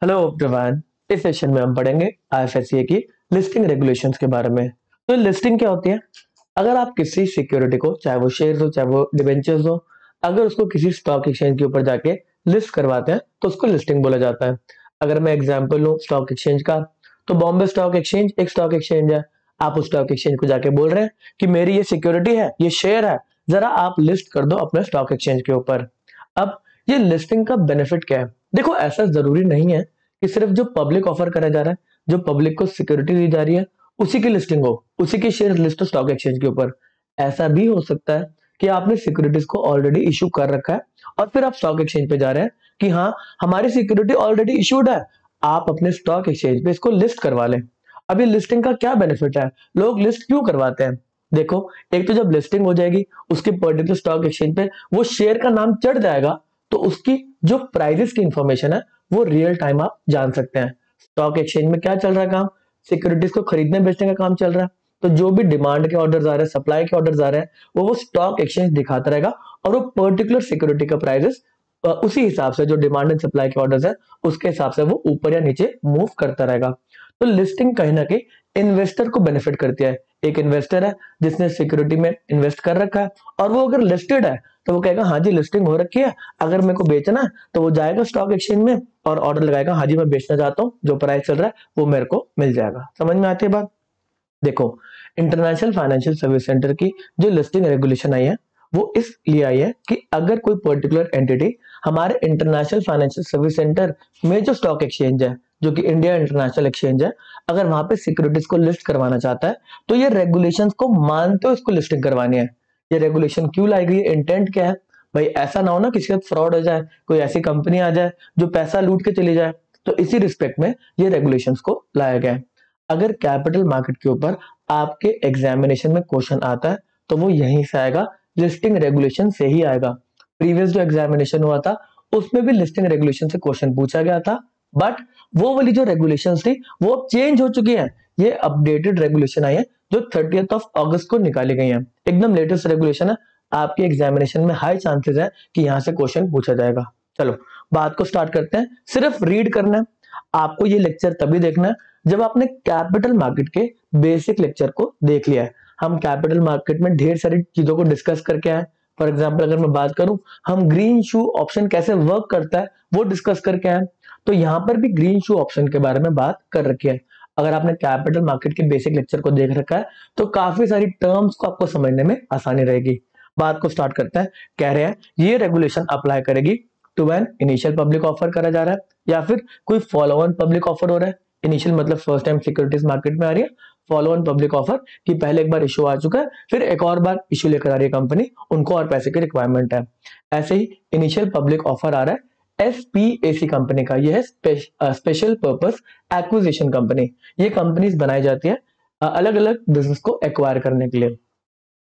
Hello everyone. इस session में हम पढ़ेंगे आईएफएससीए की लिस्टिंग रेगुलेशंस के बारे में। तो लिस्टिंग क्या होती है? अगर आप किसी सिक्योरिटी को, चाहे वो शेयर्स हो चाहे वो डिबेंचर्स हो, अगर उसको किसी स्टॉक एक्सचेंज के ऊपर जाके लिस्ट करवाते हैं तो उसको लिस्टिंग बोला जाता है। अगर मैं एग्जांपल लूं स्टॉक एक्सचेंज का, तो बॉम्बे स्टॉक एक्सचेंज एक स्टॉक एक्सचेंज है। आप उस स्टॉक एक्सचेंज को जाके बोल रहे हैं कि मेरी ये सिक्योरिटी है, ये शेयर है, जरा आप लिस्ट कर दो अपने स्टॉक एक्सचेंज के ऊपर। अब ये लिस्टिंग का बेनिफिट क्या है? देखो, ऐसा जरूरी नहीं है कि सिर्फ जो पब्लिक ऑफर करा जा रहा है, जो पब्लिक को सिक्योरिटी दी जा रही है, उसी की लिस्टिंग हो, उसी की शेयर लिस्ट हो स्टॉक एक्सचेंज के ऊपर। ऐसा भी हो सकता है कि आपने सिक्योरिटीज को ऑलरेडी इशू कर रखा है और फिर आप स्टॉक एक्सचेंज पे जा रहे हैं कि हाँ, हमारी सिक्योरिटी ऑलरेडी इशूड है, आप अपने स्टॉक एक्सचेंज पे इसको लिस्ट करवा लें। अभी लिस्टिंग का क्या बेनिफिट है, लोग लिस्ट क्यों करवाते हैं? देखो, एक तो जब लिस्टिंग हो जाएगी, उसके पर्टिकुलर स्टॉक एक्सचेंज पे वो शेयर का नाम चढ़ जाएगा, तो उसकी जो प्राइजेस की इंफॉर्मेशन है वो रियल टाइम आप जान सकते हैं। स्टॉक एक्सचेंज में क्या चल रहा है काम? सिक्योरिटीज को खरीदने बेचने का काम चल रहा है। तो जो भी डिमांड के ऑर्डर आ रहे हैं, सप्लाई के ऑर्डर आ रहे हैं, वो स्टॉक एक्सचेंज दिखाता रहेगा और वो पर्टिकुलर सिक्योरिटी का प्राइजेस उसी हिसाब से, जो डिमांड एंड सप्लाई के ऑर्डर है उसके हिसाब से वो ऊपर या नीचे मूव करता रहेगा। तो लिस्टिंग कहीं ना कहीं इन्वेस्टर को बेनिफिट करती है। एक इन्वेस्टर है जिसने सिक्योरिटी में इन्वेस्ट कर रखा है और वो अगर लिस्टेड है तो वो कहेगा हाँ जी, लिस्टिंग हो रखी है, अगर मेरे को बेचना है तो वो जाएगा स्टॉक एक्सचेंज में और ऑर्डर लगाएगा, हाँ जी मैं बेचना चाहता हूँ, जो प्राइस चल रहा है वो मेरे को मिल जाएगा। समझ में आती है बात? देखो, इंटरनेशनल फाइनेंशियल सर्विस सेंटर की जो लिस्टिंग रेगुलेशन आई है वो इसलिए आई है कि अगर कोई पर्टिकुलर एंटिटी हमारे इंटरनेशनल फाइनेंशियल सर्विस सेंटर में जो स्टॉक एक्सचेंज है, जो कि इंडिया इंटरनेशनल एक्सचेंज है, अगर वहां पे सिक्योरिटीज को लिस्ट करवाना चाहता है तो ये रेगुलेशंस को मानते हो इसको लिस्टिंग करवानी है। ये रेगुलेशन क्यों लाई गई है, इंटेंट क्या है? भाई ऐसा ना हो ना किसी का फ्रॉड हो जाए, कोई ऐसी कंपनी आ जाए जो पैसा लूट के चली जाए। तो इसी रिस्पेक्ट में ये रेगुलेशंस को लाया गया है। अगर कैपिटल मार्केट के ऊपर आपके एग्जामिनेशन में क्वेश्चन आता है तो वो यहीं से आएगा, लिस्टिंग रेगुलेशन से ही आएगा। प्रीवियस जो एग्जामिनेशन हुआ था उसमें भी लिस्टिंग रेगुलेशन से क्वेश्चन पूछा गया था, बट वो वाली जो रेगुलेशंस थी वो अब चेंज हो चुकी है। ये अपडेटेड रेगुलेशन आई है जो 30 अगस्त को निकाली गई है, एकदम लेटेस्ट रेगुलेशन है। आपके एग्जामिनेशन में हाई चांसेस है कि यहाँ से क्वेश्चन पूछा जाएगा। चलो बात को स्टार्ट करते हैं। सिर्फ रीड करना है आपको, ये लेक्चर तभी देखना है जब आपने कैपिटल मार्केट के बेसिक लेक्चर को देख लिया है। हम कैपिटल मार्केट में ढेर सारी चीजों को डिस्कस करके आए। फॉर एग्जांपल अगर मैं बात करूं, हम ग्रीन शू ऑप्शन कैसे वर्क करता है वो डिस्कस करके आए। तो यहाँ पर भी ग्रीन शू ऑप्शन के बारे में बात कर रखी है। अगर आपने कैपिटल मार्केट के बेसिक लेक्चर को देख रखा है तो काफी सारी टर्म्स को आपको समझने में आसानी रहेगी। बात को स्टार्ट करते हैं। कह रहे हैं ये रेगुलेशन अप्लाई करेगी to an initial public offer करा जा रहा है या फिर कोई फॉलो ऑन पब्लिक ऑफर हो रहा है। इनिशियल मतलब फर्स्ट टाइम सिक्योरिटीज मार्केट में आ रही है। फॉलो ऑन पब्लिक ऑफर कि पहले एक बार इशू आ चुका है, फिर एक और बार इशू लेकर आ रही है कंपनी, उनको और पैसे की रिक्वायरमेंट है। ऐसे ही इनिशियल पब्लिक ऑफर आ रहा है एसपीएसी कंपनी का। यह है स्पेशल पर्पस एक्विजिशन कंपनी। ये कंपनीज बनाई जाती है अलग अलग बिजनेस को एक्वायर करने के लिए।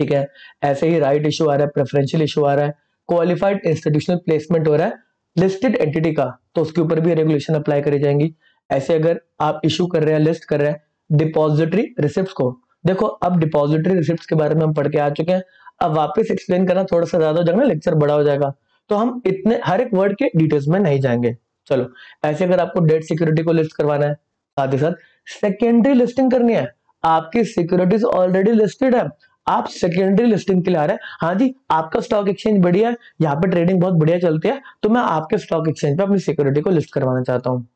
ठीक है, ऐसे ही राइट इशू आ रहा है, प्रेफरेंशियल इशू आ रहा है, क्वालिफाइड इंस्टीट्यूशनल प्लेसमेंट हो रहा है लिस्टेड एंटिटी का, तो उसके ऊपर भी रेगुलेशन अप्लाई करी जाएंगी। ऐसे अगर आप इशू कर रहे हैं, लिस्ट कर रहे हैं डिपॉजिटरी रिसिप्ट को, देखो अब डिपॉजिटरी रिसिप्ट के बारे में हम पढ़ के आ चुके हैं, अब वापस एक्सप्लेन करना थोड़ा सा ज्यादा हो जाएगा, लेक्चर बड़ा हो जाएगा, तो हम इतने हर एक वर्ड के डिटेल्स में नहीं जाएंगे। चलो, ऐसे अगर आपको डेट सिक्योरिटी को लिस्ट करवाना है, साथ ही साथ सेकेंडरी लिस्टिंग करनी है, आपकी सिक्योरिटीज ऑलरेडी लिस्टेड है, आप सेकेंडरी लिस्टिंग के लिए आ रहे हैं, हाँ जी आपका स्टॉक एक्सचेंज बढ़िया है, यहाँ पे ट्रेडिंग बहुत बढ़िया चलती है, तो मैं आपके स्टॉक एक्सचेंज पे अपनी सिक्योरिटी को लिस्ट करवाना चाहता हूँ।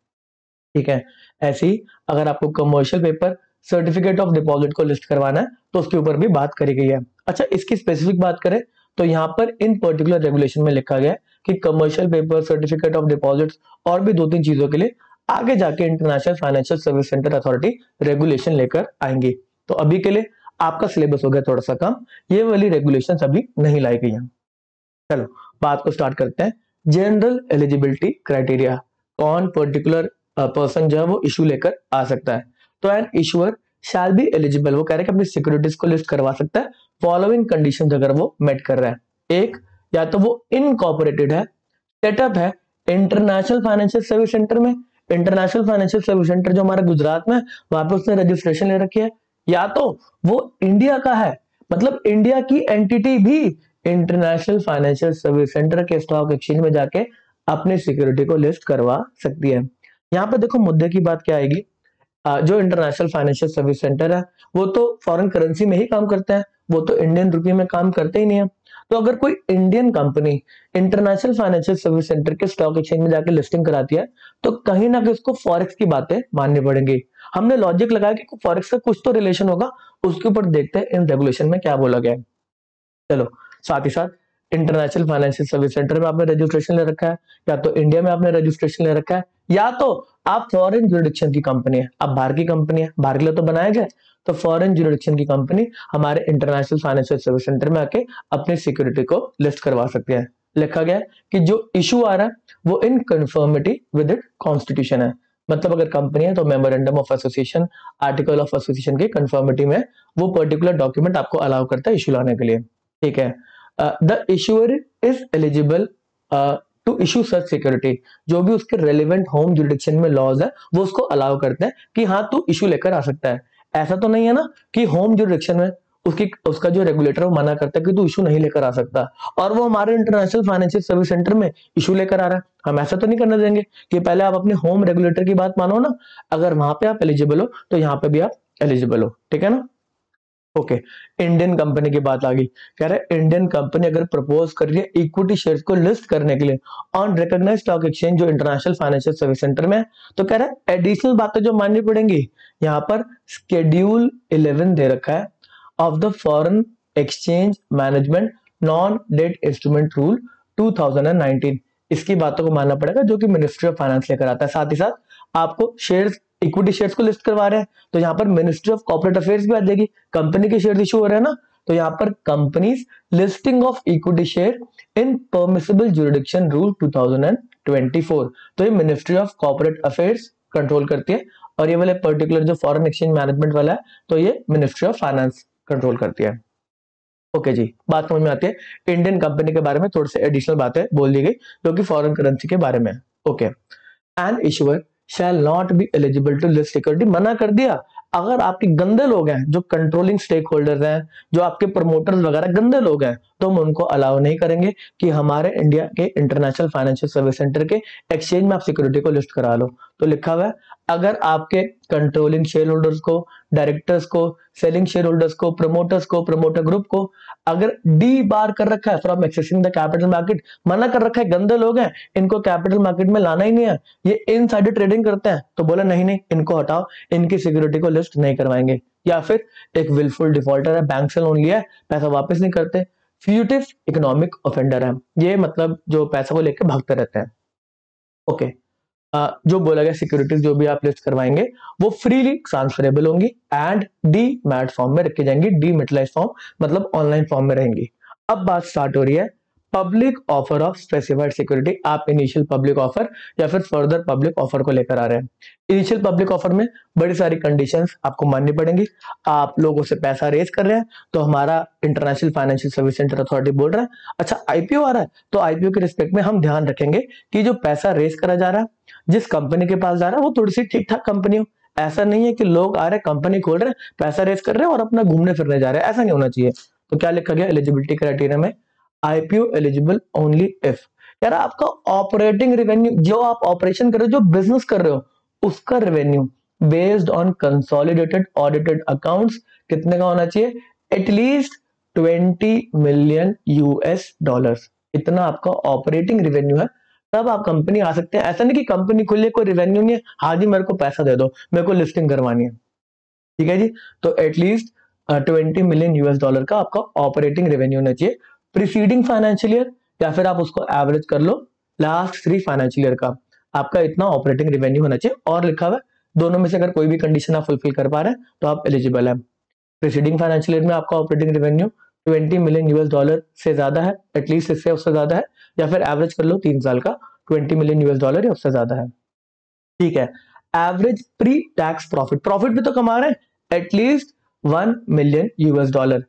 ठीक है, ऐसे ही अगर आपको commercial paper certificate of deposit को लिस्ट करवाना है तो उसके ऊपर भी बात करी गई है। अच्छा, इसकी स्पेसिफिक बात करें तो यहाँ पर इन पर्टिकुलर रेगुलेशन में लिखा गया है कि commercial paper, certificate of deposit और भी दो तीन चीजों के लिए आगे जाके international Financial Service Centre authority regulation लेकर आएंगी। तो अभी के लिए आपका सिलेबस हो गया थोड़ा सा कम, ये वाली रेगुलेशन अभी नहीं लाई गई है। चलो बात को स्टार्ट करते हैं। जनरल एलिजिबिलिटी क्राइटेरिया, कौन पर्टिकुलर पर्सन जो है वो इशू लेकर आ सकता है? तो an issuer shall be eligible, वो कह रहे हैं कि अपनी सिक्योरिटीज को लिस्ट करवा सकता है फॉलोइंग कंडीशंस अगर वो मेट कर रहा है। एक, या तो वो इनकॉर्पोरेटेड है, सेटअप है इंटरनेशनल फाइनेंशियल सर्विस सेंटर में, इंटरनेशनल फाइनेंशियल सर्विस सेंटर जो हमारा गुजरात में, वहां पे उसने रजिस्ट्रेशन ले रखी है, या तो वो इंडिया का है, मतलब इंडिया की एंटिटी भी इंटरनेशनल फाइनेंशियल सर्विस सेंटर के स्टॉक एक्सचेंज में जाके अपनी सिक्योरिटी को लिस्ट करवा सकती है, यहाँ पे देखो मुद्दे की बात क्या आएगी, जो इंटरनेशनल फाइनेंशियल सर्विस सेंटर है वो तो फॉरेन करेंसी में ही काम करते हैं, वो तो इंडियन रुपये में काम करते ही नहीं है। तो अगर कोई Indian company international Financial Service centre के स्टॉक एक्सचेंज में जाकर लिस्टिंग कराती है तो कहीं ना कहीं उसको फॉरेक्स की बातें माननी पड़ेंगी। हमने लॉजिक लगाया कि फॉरेक्स का कुछ तो रिलेशन होगा, उसके ऊपर देखते हैं इन रेगुलेशन में क्या बोला गया है। चलो, साथ ही साथ इंटरनेशनल फाइनेंशियल सर्विस सेंटर में आपने रजिस्ट्रेशन ले रखा है, या तो इंडिया में आपने रजिस्ट्रेशन ले रखा है, या तो आप फॉरेन जुरिडिक्शन की कंपनी है, आप बाहर की कंपनी है, बाहर के लिए तो बनाया गया, तो फॉरेन जुरिडिक्शन की कंपनी हमारे इंटरनेशनल फाइनेंशियल सर्विस सेंटर में आके अपनी सिक्योरिटी को लिस्ट करवा सकते हैं। लिखा गया है कि जो इशू आ रहा है वो इन कन्फर्मिटी विद इट कॉन्स्टिट्यूशन है, मतलब अगर कंपनी है तो memorandum of association, article of association की कन्फर्मिटी में वो पर्टिकुलर डॉक्यूमेंट आपको अलाउ करता है इशू लाने के लिए। ठीक है, the issuer is eligible to issue such security, जो भी उसके रेलिवेंट होम जुरिडिक्शन में लॉज है वो उसको अलाउ करते हैं कि हाँ तू इशू लेकर आ सकता है। ऐसा तो नहीं है ना कि होम जुरिडिक्शन में उसका जो रेगुलेटर वो मना करता है कि तू इशू नहीं लेकर आ सकता, और वो हमारे इंटरनेशनल फाइनेंशियल सर्विस सेंटर में इशू लेकर आ रहा है। हम ऐसा तो नहीं करने देंगे कि पहले आप अपने होम रेगुलेटर की बात मानो ना, अगर वहां पे आप एलिजिबल हो तो यहाँ पे भी आप एलिजिबल हो। ठीक है ना। ओके, इंडियन कंपनी की बात आ गई। कह रहे इंडियन कंपनी अगर प्रपोज कर रही है इक्विटी शेयर्स को लिस्ट करने के लिए ऑन रिकॉग्नाइज्ड स्टॉक एक्सचेंज जो इंटरनेशनल फाइनेंशियल सर्विस सेंटर में है, तो कह रहा है एडिशनल बातें जो माननी पड़ेंगी। यहाँ पर स्केड्यूल 11 दे रखा है of the foreign exchange management non debt instrument rule 2019, इसकी बातों को मानना पड़ेगा जो कि मिनिस्ट्री ऑफ फाइनेंस लेकर आता है। साथ ही साथ आपको शेयर्स, इक्विटी शेयर्स को लिस्ट करवा रहे हैं तो यहाँ पर मिनिस्ट्री ऑफ कॉर्पोरेट अफेयर्स भी आ जाएगी। कंपनी के शेयर इशू हो रहे हैं ना, तो यहाँ पर companies listing of equity share in permissible jurisdiction rule 2024, तो ये ministry of corporate affairs control करती है, और ये वाले पर्टिकुलर जो फॉरेन एक्सचेंज मैनेजमेंट वाला है तो ये मिनिस्ट्री ऑफ फाइनेंस कंट्रोल करती है। ओके जी, बात समझ में आती है। इंडियन कंपनी के बारे में थोड़ी सी एडिशनल बातें बोल दी गई जो कि फॉरेन करेंसी के बारे में है। Okay, an issuer shall not be eligible to list security, मना कर दिया। अगर आपके गंदे लोग हैं, जो कंट्रोलिंग स्टेक होल्डर्स हैं, जो आपके प्रमोटर्स वगैरह गंदे लोग हैं, तो हम उनको अलाउ नहीं करेंगे कि हमारे इंडिया के इंटरनेशनल फाइनेंशियल सर्विस सेंटर के एक्सचेंज में आप सिक्योरिटी को लिस्ट करा लो। तो लिखा हुआ है अगर आपके कंट्रोलिंग शेयर होल्डर्स को, डायरेक्टर्स को, सेलिंग शेयर होल्डर्स को, प्रमोटर्स को, प्रमोटर ग्रुप को अगर डी बार कर रखा है from accessing the capital market, मना कर रखा है, गंदे लोग हैं, इनको कैपिटल मार्केट में लाना ही नहीं है, ये इनसाइडर ट्रेडिंग करते हैं, तो बोला नहीं नहीं इनको हटाओ, इनकी सिक्योरिटी को लिस्ट नहीं करवाएंगे। या फिर एक विलफुल डिफॉल्टर है, बैंक से लोन लिया है, पैसा वापस नहीं करते, फ्यूटिव इकोनॉमिक ऑफेंडर है, ये मतलब जो पैसा को लेकर भागते रहते हैं। ओके, जो बोला गया सिक्योरिटीज जो भी आप लिस्ट करवाएंगे वो फ्रीली ट्रांसफरेबल होंगी एंड डी मैट फॉर्म में रखी जाएंगी, डीमेटलाइज फॉर्म मतलब ऑनलाइन फॉर्म में रहेंगी। अब बात स्टार्ट हो रही है public offer of specified security. आप इनिशियल पब्लिक ऑफर या फिर फर्दर पब्लिक ऑफर को लेकर आ रहे हैं। इनिशियल पब्लिक ऑफर में बड़ी सारी कंडीशंस आपको माननी पड़ेंगी। आप लोगों से पैसा रेज कर रहे हैं तो हमारा international Financial Service Centre authority बोल रहा है अच्छा आईपीओ आ रहा है, तो आईपीओ के रिस्पेक्ट में हम ध्यान रखेंगे कि जो पैसा रेज करा जा रहा है, जिस कंपनी के पास जा रहा है वो थोड़ी सी ठीक ठाक कंपनी हो। ऐसा नहीं है कि लोग आ रहे हैं, कंपनी खोल रहे हैं, पैसा रेज कर रहे हैं और अपना घूमने फिरने जा रहे हैं, ऐसा नहीं होना चाहिए। तो क्या लिखा गया एलिजिबिलिटी क्राइटेरिया में, आईपीओ एलिजिबल ओनली इफ, यार आपका ऑपरेटिंग रेवेन्यू, जो आप ऑपरेशन कर रहे हो, जो बिजनेस कर रहे हो, उसका revenue based on consolidated audited accounts कितने का होना चाहिए, एटलीस्ट 20 मिलियन US डॉलर्स, इतना आपका ऑपरेटिंग रेवेन्यू है, तब आप कंपनी आ सकते हैं। ऐसा नहीं कि कंपनी खुले कोई रेवेन्यू नहीं है, हाँ जी मेरे को पैसा दे दो, मेरे को लिस्टिंग करवानी है, ठीक है जी, तो एटलीस्ट 20 मिलियन US डॉलर का आपका ऑपरेटिंग रेवेन्यू होना चाहिए प्रीसीडिंग फाइनेंशियल ईयर, या फिर आप उसको एवरेज कर लो लास्ट 3 फाइनेंशियल ईयर का, आपका इतना ऑपरेटिंग रेवेन्यू होना चाहिए। और लिखा हुआ है दोनों में से अगर कोई भी कंडीशन आप फुलफिल कर पा रहे हैं तो आप एलिजिबल है। प्रीसीडिंग फाइनेंशियल ईयर में आपका operating revenue 20 million US dollar से ज्यादा है, एटलीस्ट इससे उससे ज्यादा है, या फिर एवरेज कर लो 3 साल का 20 मिलियन US डॉलर या उससे ज्यादा है, ठीक है। Average pre tax profit, profit भी तो कमा रहे हैं, at least 1 million US dollar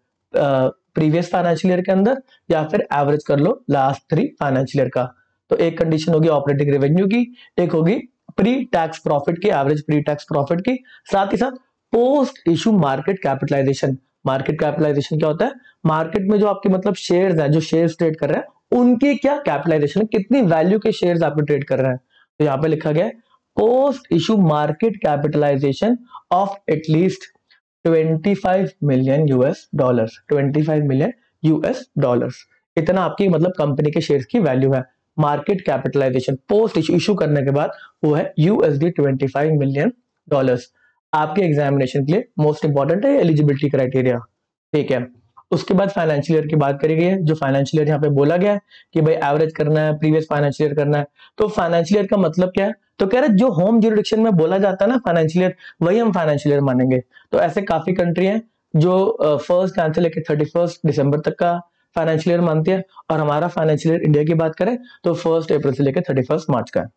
previous financial year के अंदर, या फिर एवरेज कर लो लास्ट 3 फाइनेंशियल ईयर का। तो एक कंडीशन होगी ऑपरेटिंग रेवेन्यू की, एक होगी प्री टैक्स प्रॉफिट की, एवरेज प्री टैक्स प्रॉफिट की, साथ ही साथ post issue market capitalisation. Market capitalisation क्या होता है, मार्केट में जो आपके मतलब शेयर्स हैं, जो शेयर्स ट्रेड कर रहे हैं उनकी क्या कैपिटलाइजेशन है, कितनी वैल्यू के शेयर्स आप ट्रेड कर रहे हैं। तो यहाँ पे लिखा गया है post issue market capitalisation of at least 25 million US dollars. 25 million US dollars, इतना आपकी मतलब कंपनी के शेयर्स की वैल्यू है। मार्केट कैपिटलाइजेशन पोस्ट इशू करने के बाद वो है यूएसडी 25 मिलियन डॉलर्स। आपके एग्जामिनेशन के लिए मोस्ट इंपॉर्टेंट है एलिजिबिलिटी क्राइटेरिया, ठीक है। उसके बाद फाइनेंशियल ईयर की बात करी गई है। जो फाइनेंशियल ईयर यहाँ पे बोला गया है कि भाई एवरेज करना है, प्रीवियस फाइनेंशियल ईयर करना है। तो फाइनेंशियल ईयर का मतलब क्या है, तो कह रहे जो होम ज्यूरिडिक्शन में बोला जाता है ना फाइनेंशियल ईयर, वही हम फाइनेंशियल ईयर मानेंगे। तो ऐसे काफी कंट्री हैं जो 1 जनवरी से लेकर 31 दिसंबर तक का फाइनेंशियल ईयर मानती है, और हमारा फाइनेंशियल ईयर इंडिया की बात करें तो 1 अप्रैल से लेकर 31 मार्च का है।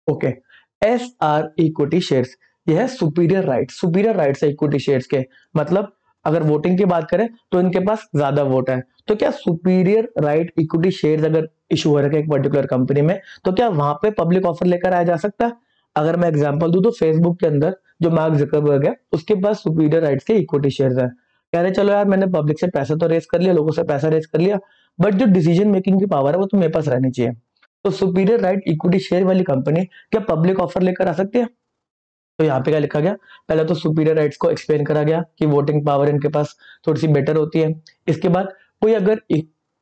Okay, S R equity shares, यह है सुपीरियर राइट। सुपीरियर राइट्स है इक्विटी शेयर्स के, मतलब अगर वोटिंग की बात करें तो इनके पास ज्यादा वोट है। तो क्या सुपीरियर राइट इक्विटी शेयर्स अगर इशू हो रहा है एक पर्टिकुलर कंपनी में, तो क्या वहां पे पब्लिक ऑफर लेकर आया जा सकता है? अगर मैं एग्जांपल दूं तो फेसबुक के अंदर जो मार्क जकरबर्ग है उसके पास सुपीरियर राइट्स के इक्विटी शेयर्स है। कह रहे चलो यार मैंने पब्लिक से पैसा तो रेस कर लिया, लोगों से पैसा रेस कर लिया, बट जो डिसीजन मेकिंग की पावर है वो तो मेरे पास रहनी चाहिए। तो सुपीरियर राइट इक्विटी शेयर वाली कंपनी क्या पब्लिक ऑफर लेकर आ सकती है? तो यहाँ पे क्या लिखा गया, पहले तो सुपीरियर राइट्स को एक्सप्लेन करा गया कि वोटिंग पावर इनके पास थोड़ी सी बेटर होती है। इसके बाद कोई अगर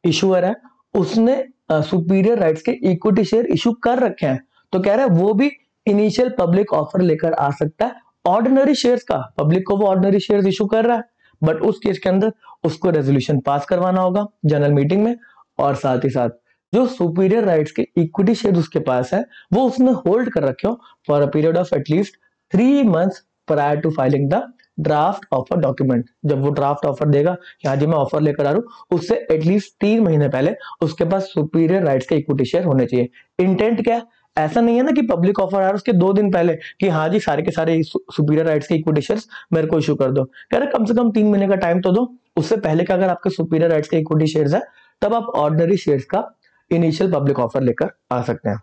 इशूअर है उसने सुपीरियर राइट्स के इक्विटी शेयर इशू कर रखे हैं, तो कह रहा है वो भी इनिशियल पब्लिक ऑफर लेकर आ सकता है ऑर्डिनरी शेयर्स का। पब्लिक को वो ऑर्डिनरी शेयर्स इशू कर रहा है, बट उस केस के अंदर उसको रेजोल्यूशन पास करवाना होगा जनरल मीटिंग में, और साथ ही साथ जो सुपीरियर राइट्स के इक्विटी शेयर उसके पास है वो उसने होल्ड कर रखे हो for a period of at least 3 months prior to filing the draft offer document. जब वो ड्राफ्ट ऑफर देगा कि हाँ जी मैं ऑफर लेकर आ रहा हूँ, उससे एटलीस्ट 3 महीने पहले उसके पास सुपीरियर राइट्स के इक्विटी शेयर होने चाहिए। इंटेंट क्या है, ऐसा नहीं है ना कि पब्लिक ऑफर आ रहा है उसके 2 दिन पहले कि हाँ जी सारे के सारे सुपीरियर राइट्स के इक्विटी शेयर मेरे को इशू कर दो। कह रहे कम से कम 3 महीने का टाइम तो दो। उससे पहले का अगर आपके सुपीरियर राइट्स के इक्विटी शेयर है तब आप ऑर्डिनरी शेयर का इनिशियल पब्लिक ऑफर लेकर आ सकते हैं,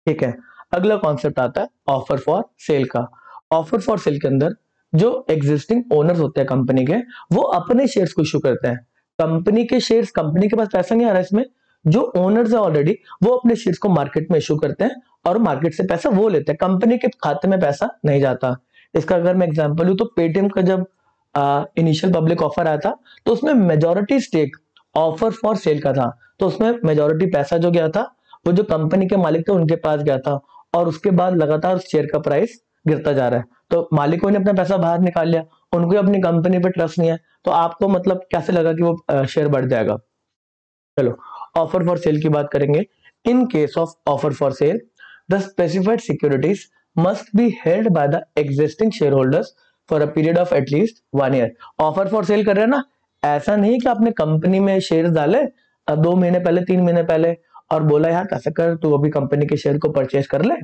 ठीक है। अगला कॉन्सेप्ट आता है ऑफर फॉर सेल का। ऑफर फॉर सेल के अंदर जो एग्जिस्टिंग ओनर्स होते हैं कंपनी के, वो अपने शेयर्स को इशू करते हैं। कंपनी के शेयर्स, कंपनी के पास पैसा नहीं आ रहा है इसमें, जो ओनर्स है ऑलरेडी वो अपने शेयर्स को मार्केट में इशू करते हैं और मार्केट से पैसा वो लेते हैं, कंपनी के खाते में पैसा नहीं जाता। इसका अगर मैं एग्जांपल लूं तो पेटीएम का जब इनिशियल पब्लिक ऑफर आया था तो उसमें majority stake offer for sale का था, तो उसमें मेजोरिटी पैसा जो गया था वो जो कंपनी के मालिक थे उनके पास गया था, और उसके बाद लगातार शेयर का प्राइस गिरता जा रहा है। तो मालिकों ने अपना पैसा बाहर निकाल लिया, उनको अपनी कंपनी पे ट्रस्ट नहीं है, तो आपको मतलब कैसे लगा कि वो शेयर बढ़ जाएगा। चलो ऑफर फॉर सेल की बात करेंगे। In case of offer for cell the specified securities must be held by the existing share holders for a period of at least 1 year. Offer for cell कर रहे हैं ना, ऐसा नहीं कि आपने कंपनी में शेयर डाले 2 महीने पहले 3 महीने पहले और बोला यार कैसे कर तू अभी कंपनी के शेयर को परचेज कर ले,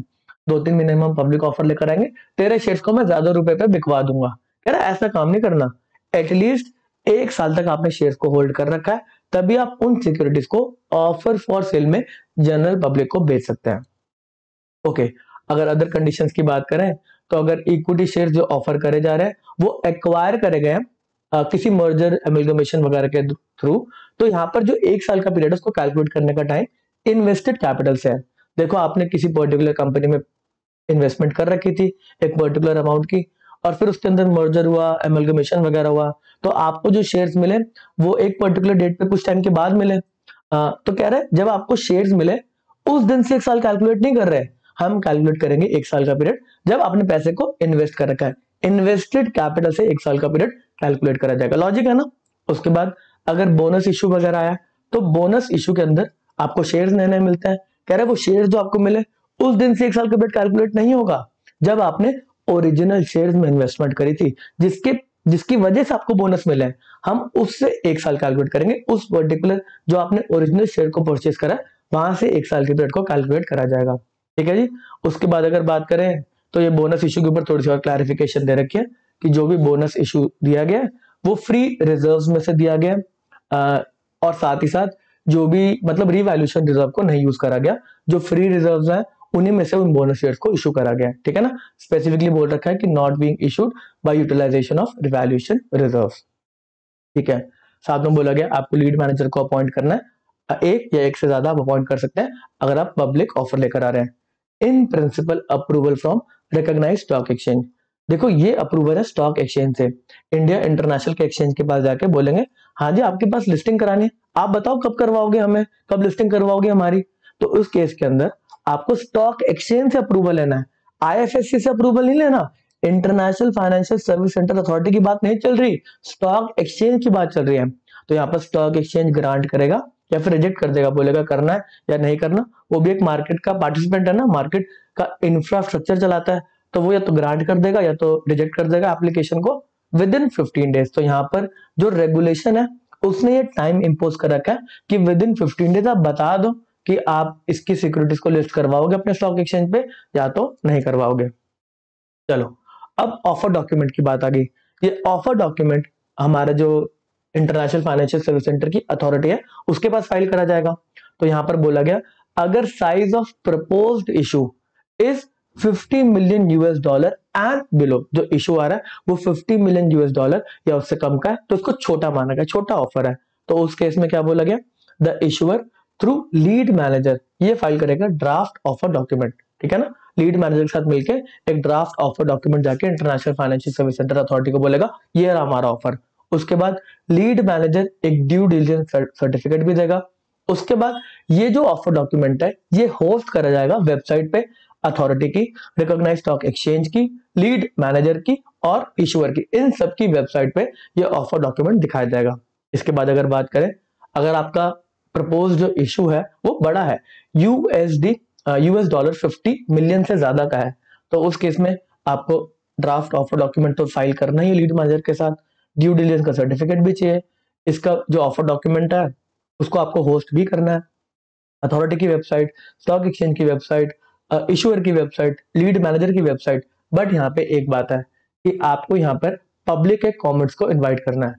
2-3 महीने में हम पब्लिक ऑफर लेकर आएंगे, तेरे शेयर्स को मैं ज्यादा रुपए पे बिकवा दूंगा। कह रहा ऐसा काम नहीं करना, एटलीस्ट 1 साल तक आपने शेयर्स को होल्ड कर रखा है, तभी आप उन सिक्योरिटीज को ऑफर फॉर सेल में जनरल पब्लिक को बेच सकते हैं। ओके, अगर अदर कंडीशंस की बात करें तो अगर इक्विटी शेयर जो ऑफर करे जा रहे हैं वो एक्वायर करे गए हैं किसी मर्जर एमलगमेशन वगैरह के थ्रू, तो यहाँ पर जो 1 साल का पीरियड है उसको कैलकुलेट करने का टाइम इन्वेस्टेड कैपिटल से है। देखो आपने किसी पर्टिकुलर कंपनी में इन्वेस्टमेंट कर रखी थी एक पर्टिकुलर अमाउंट की, और फिर उसके अंदर मर्जर हुआ, एमलगमेशन वगैरह हुआ, तो आपको जो शेयर्स मिले वो एक पर्टिकुलर डेट पे कुछ टाइम के बाद मिले। तो कह रहे जब आपको शेयर्स मिले उस दिन से 1 साल कैलकुलेट नहीं कर रहे, हम कैलकुलेट करेंगे 1 साल का पीरियड जब आपने पैसे को इन्वेस्ट कर रखा है। इन्वेस्टेड कैपिटल से 1 साल का पीरियड कैलकुलेट करा जाएगा, लॉजिक है ना। उसके बाद अगर बोनस इशू वगैरह आया तो बोनस इशू के अंदर आपको शेयर्स नए नए मिलते हैं। कह रहे वो शेयर्स जो आपको मिले उस दिन से 1 साल का पीरियड कैलकुलेट नहीं होगा जब आपने ओरिजिनल शेयर्स में इन्वेस्टमेंट करी थी, जिसकी वजह से आपको बोनस मिले, हम उससे 1 साल कैलकुलेट करेंगे। उस पर्टिकुलर जो आपने ओरिजिनल शेयर को परचेज करा वहां से 1 साल के पीरियड को कैलकुलेट करा जाएगा, ठीक है जी। उसके बाद अगर बात करें तो ये बोनस इशू के ऊपर थोड़ी सी और क्लैरिफिकेशन दे रखी है कि जो भी बोनस इशू दिया गया वो फ्री रिजर्व्स में से दिया गया, और साथ ही साथ जो भी मतलब रिवैल्यूएशन रिजर्व को नहीं यूज करा गया, जो फ्री रिजर्व्स हैं उन्हीं में से उन बोनस शेयर्स को इशू करा गया, ठीक है ना। स्पेसिफिकली बोल रखा है कि not being issued by utilisation of revaluation reserves, ठीक है। साथ में बोला गया आपको लीड मैनेजर को अपॉइंट करना है, एक या एक से ज्यादा आप अपॉइंट कर सकते हैं अगर आप पब्लिक ऑफर लेकर आ रहे हैं। In principle approval from recognised stock exchange. देखो ये अप्रूवल है स्टॉक एक्सचेंज से, इंडिया इंटरनेशनल के एक्सचेंज के पास जाके बोलेंगे हाँ जी आपके पास लिस्टिंग करानी है, आप बताओ कब करवाओगे, हमें कब लिस्टिंग करवाओगे हमारी। तो उस केस के अंदर आपको स्टॉक एक्सचेंज से अप्रूवल लेना है, आईएफएससी से अप्रूवल नहीं लेना। International Financial Service Centre authority की बात नहीं चल रही, स्टॉक एक्सचेंज की बात चल रही है। तो यहाँ पर स्टॉक एक्सचेंज ग्रांट करेगा या फिर रिजेक्ट कर देगा, बोलेगा करना है या नहीं करना। वो भी एक मार्केट का पार्टिसिपेंट है ना, मार्केट का इंफ्रास्ट्रक्चर चलाता है, तो वो या तो ग्रांट कर देगा या तो रिजेक्ट कर देगा एप्लीकेशन को विद इन 15 डेज। तो यहाँ पर जो रेगुलेशन है उसने ये टाइम इंपोज कर रखा है कि विद इन 15 डेज आप बता दो कि आप इसकी सिक्योरिटीज को लिस्ट करवाओगे अपने स्टॉक एक्सचेंज पे या तो नहीं करवाओगे। चलो अब ऑफर डॉक्यूमेंट की बात आ गई। ये ऑफर डॉक्यूमेंट हमारा जो इंटरनेशनल फाइनेंशियल सर्विस सेंटर की अथॉरिटी है उसके पास फाइल करा जाएगा। तो यहां पर बोला गया अगर size of proposed issue is 50 million US dollar and below, जो इशू आ रहा है वो 50 मिलियन यूएस डॉलर या उससे कम का है तो उसको छोटा माना गया, छोटा ऑफर है। तो उस केस में क्या बोला गया, the issuer through lead manager ये फाइल करेगा ड्राफ्ट ऑफर डॉक्यूमेंट, ठीक है ना। लीड मैनेजर के साथ मिलकर एक ड्राफ्ट ऑफर डॉक्यूमेंट जाके international Financial Service Centre authority को बोलेगा ये रहा हमारा ऑफर। उसके बाद लीड मैनेजर एक ड्यू डिलिजेंस सर्टिफिकेट भी देगा। उसके बाद ये जो ऑफर डॉक्यूमेंट है ये होस्ट करा जाएगा वेबसाइट पे अथॉरिटी की, रिकॉग्नाइज्ड स्टॉक एक्सचेंज की, लीड मैनेजर की और इशूअर की, इन सब की वेबसाइट पे ये ऑफर डॉक्यूमेंट दिखाया जाएगा। इसके बाद अगर बात करें, अगर आपका प्रपोज जो इशू है वो बड़ा है, यूएस डॉलर 50 मिलियन से ज्यादा का है, तो उस केस में आपको ड्राफ्ट ऑफर डॉक्यूमेंट तो फाइल करना ही है लीड मैनेजर के साथ, ड्यू डिलिजेंस का सर्टिफिकेट भी चाहिए, इसका जो ऑफर डॉक्यूमेंट है उसको आपको होस्ट भी करना है अथॉरिटी की वेबसाइट, स्टॉक एक्सचेंज की वेबसाइट, इशूअर की वेबसाइट, लीड मैनेजर की वेबसाइट। बट यहाँ पे एक बात है कि आपको यहाँ पर पब्लिक के कमेंट्स को इनवाइट करना है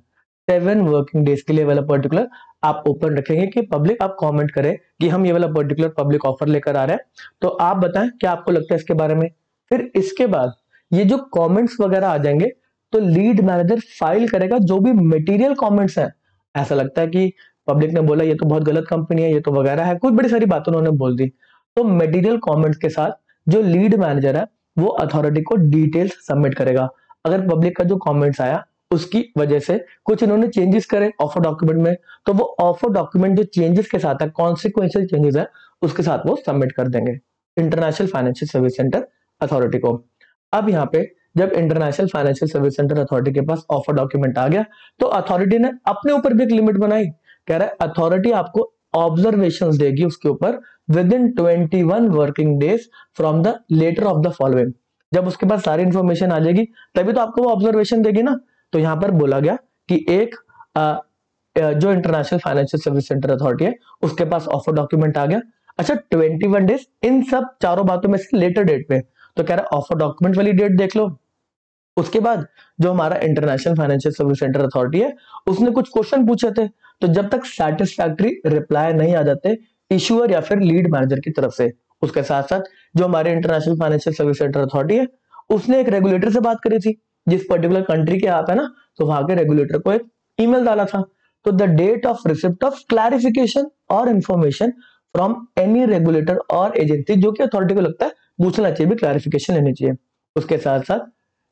7 वर्किंग डेज के लिए वाला पर्टिकुलर आप ओपन रखेंगे कि पब्लिक आप कमेंट करे कि हम ये वाला पर्टिकुलर पब्लिक ऑफर लेकर आ रहे हैं, तो आप बताएं क्या आपको लगता है इसके बारे में। फिर इसके बाद ये जो कमेंट्स वगैरह आ जाएंगे तो लीड मैनेजर फाइल करेगा जो भी मटेरियल कमेंट्स हैं, ऐसा लगता है कि पब्लिक ने बोला ये तो बहुत गलत कंपनी है, ये तो वगैरह है, कुछ बड़ी सारी बातें उन्होंने बोल दी, तो मटेरियल कमेंट्स के साथ जो लीड मैनेजर है वो अथॉरिटी को डिटेल्स सबमिट करेगा। अगर पब्लिक का जो कमेंट्स आया उसकी वजह से कुछ इन्होंने चेंजेस करे ऑफर डॉक्यूमेंट में, तो वो ऑफर डॉक्यूमेंट जो चेंजेस के साथ है, कॉन्सिक्वेंशियल चेंजेस है, उसके साथ वो सबमिट कर देंगे international Financial Service Centre authority को। अब यहाँ पे जब international Financial Service Centre authority के पास ऑफर डॉक्यूमेंट आ गया तो अथॉरिटी ने अपने ऊपर भी एक लिमिट बनाई, कह रहा है अथॉरिटी आपको ऑब्जर्वेशंस देगी उसके ऊपर within 21 working days from the letter of the following. जब उसके पास सारी इंफॉर्मेशन आ जाएगी तभी तो आपको वो ऑब्जर्वेशन देगी ना। तो यहां पर बोला गया कि एक जो international Financial Service Centre authority है उसके पास ऑफर डॉक्यूमेंट आ गया, अच्छा 21 डेज इन सब चारों बातों में से लेटर डेट पे, तो कह रहा है ऑफर डॉक्यूमेंट वाली डेट देख लो। उसके बाद जो हमारा international Financial Service Centre authority है उसने कुछ क्वेश्चन पूछे थे, तो जब तक सैटिस्फैक्टरी रिप्लाई नहीं आ जाते इशूअर या फिर लीड मैनेजर की तरफ से, उसके साथ साथ जो हमारे international Financial Service Centre authority है उसने एक रेगुलेटर से बात करी थी जिस पर्टिकुलर कंट्री के आप है ना, तो वहां के रेगुलेटर को एक ईमेल डाला था। तो the date of receipt of clarification और इंफॉर्मेशन फ्रॉम एनी रेगुलेटर और एजेंसी, जो कि अथॉरिटी को लगता है पूछना चाहिए भी, क्लैरिफिकेशन लेनी चाहिए। उसके साथ साथ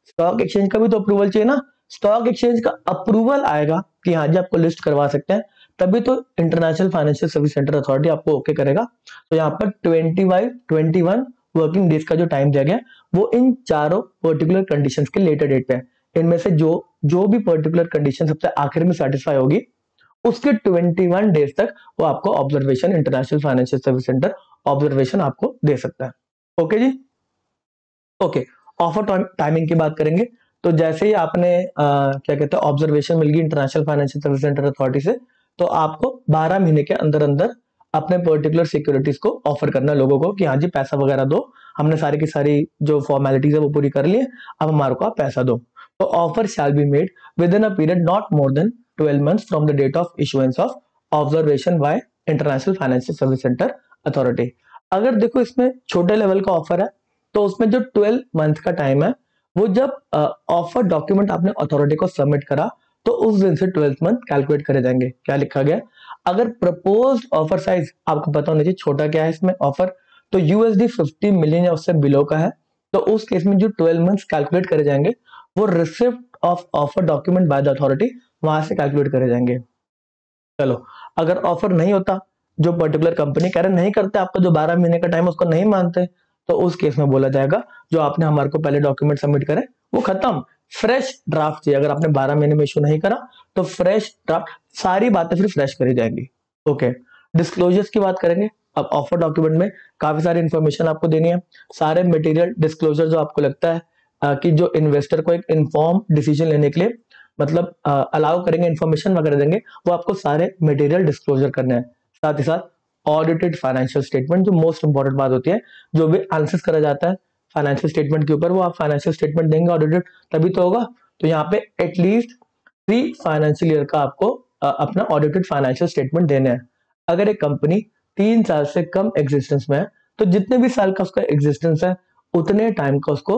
स्टॉक एक्सचेंज का भी तो अप्रूवल चाहिए ना, स्टॉक एक्सचेंज का अप्रूवल आएगा कि हाँ जी आपको लिस्ट करवा सकते हैं, तभी तो international Financial Service Centre authority आपको ओके करेगा। तो यहाँ पर 21 वर्किंग डेज का जो टाइम दिया गया वो इन चारों पर्टिकुलर कंडीशंस के लेटर डेट पे है। इनमें से जो भी पर्टिकुलर कंडीशन सबसे आखिर में सेटिस्फाई होगी उसके 21 डेज तक वो आपको observation, international Financial Service centre observation आपको दे सकता है। ओके जी, ओके। ऑफर टाइमिंग की बात करेंगे तो जैसे ही आपने क्या कहते हैं ऑब्जर्वेशन मिल गई international Financial Service Centre authority से, तो आपको 12 महीने के अंदर अंदर अपने पर्टिकुलर सिक्योरिटीज को ऑफर करना लोगों को कि हाँ जी पैसा वगैरह दो, हमने सारी की सारी जो फॉर्मेलिटीज है वो पूरी कर ली है, अब हमारे को आप पैसा दो। तो offer shall be made within a period not more than 12 months from the date of issuance of observation by International Financial Service Centre Authority. अगर देखो इसमें छोटे लेवल का ऑफर है तो उसमें जो 12 मंथ का टाइम है वो जब ऑफर डॉक्यूमेंट आपने अथॉरिटी को सबमिट करा तो उस दिन से 12th मंथ कैलकुलेट करे जाएंगे। क्या लिखा गया, अगर प्रपोज्ड ऑफर साइज आपको पता होना चाहिए छोटा क्या है इसमें ऑफर, तो यूएसडी 50 मिलियन या उससे बिलो का है, तो उस केस में जो 12 मंथ्स कैलकुलेट करे जाएंगे वो receipt of offer document by the authority वहां से कैलकुलेट करे जाएंगे। चलो, अगर ऑफर नहीं होता, जो पर्टिकुलर कंपनी कह रहे नहीं करते, आपका जो 12 महीने का टाइम उसको नहीं मानते, तो उस केस में बोला जाएगा जो आपने हमारे को पहले डॉक्यूमेंट सबमिट करे वो खत्म, फ्रेश ड्राफ्ट चाहिए। अगर आपने 12 महीने में इशू नहीं करा तो फ्रेश ड्राफ्ट, सारी बातें फिर फ्रेश करी जाएंगी। ओके, डिस्क्लोजर्स की बात करेंगे। अब ऑफर डॉक्यूमेंट में काफी सारी इंफॉर्मेशन आपको देनी है, सारे मटेरियल डिस्क्लोजर जो आपको लगता है कि जो इन्वेस्टर को एक इन्फॉर्म डिसीजन लेने के लिए मतलब अलाउ करेंगे, इन्फॉर्मेशन वगैरह देंगे, वो आपको सारे मटेरियल डिस्क्लोजर करने हैं। साथ ही साथ ऑडिटेड फाइनेंशियल स्टेटमेंट, जो मोस्ट इंपॉर्टेंट बात होती है, जो भी एनालिसिस करा जाता है फाइनेंशियल स्टेटमेंट के ऊपर, वो आप फाइनेंशियल स्टेटमेंट देंगे ऑडिटेड, तभी तो होगा। तो यहाँ पे एटलीस्ट 3 फाइनेंशियल ईयर का आपको अपना ऑडिटेड फाइनेंशियल स्टेटमेंट देना है। अगर एक कंपनी 3 साल से कम एग्जिस्टेंस में है, तो जितने भी साल का उसका एग्जिस्टेंस है उतने टाइम का उसको